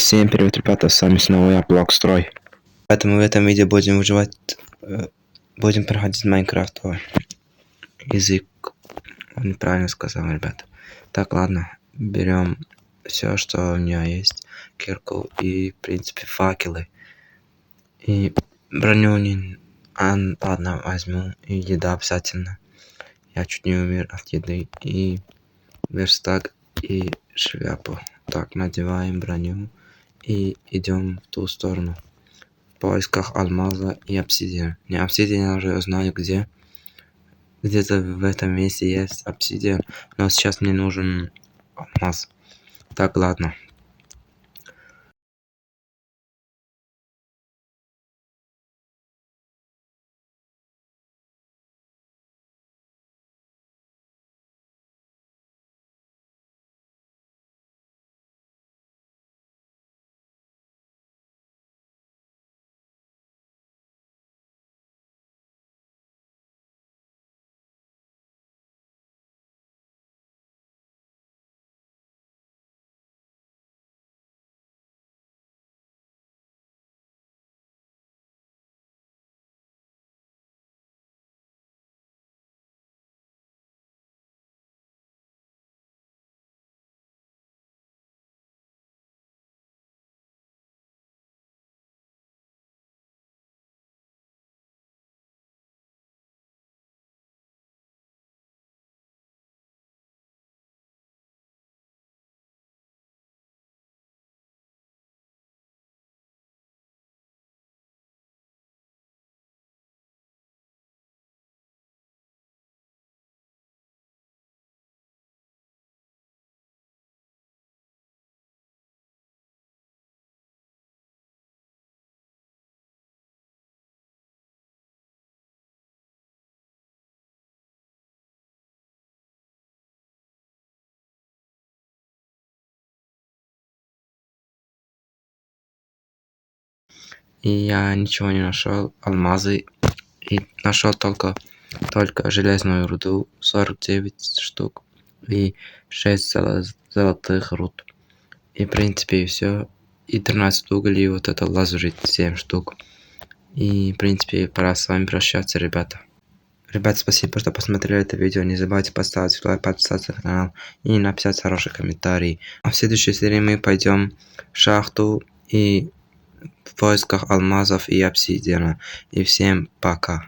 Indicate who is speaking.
Speaker 1: Всем привет, ребята, с вами снова я, Блокстрой. Поэтому в этом видео будем выживать, будем проходить Майнкрафт. Язык, неправильно сказал, ребята. Так, ладно, берем все, что у меня есть, кирку и, в принципе, факелы. И броню не... ладно, возьму, и еда обязательно. Я чуть не умер от еды. И верстак, и шляпу. Так, надеваем броню. И идем в ту сторону. В поисках алмаза и обсидиана. Не, обсидиан я уже знаю где. Где-то в этом месте есть обсидиан. Но сейчас мне нужен алмаз. Так, ладно. И я ничего не нашел, алмазы, и нашел только железную руду, 49 штук, и 6 золотых руд. И в принципе все. И 13 уголь, и вот это лазурит 7 штук. И в принципе пора с вами прощаться, ребята. Ребят, спасибо, что посмотрели это видео. Не забывайте поставить лайк, подписаться на канал и написать хороший комментарий. А в следующей серии мы пойдем в шахту и в поисках алмазов и обсидиана. И всем пока.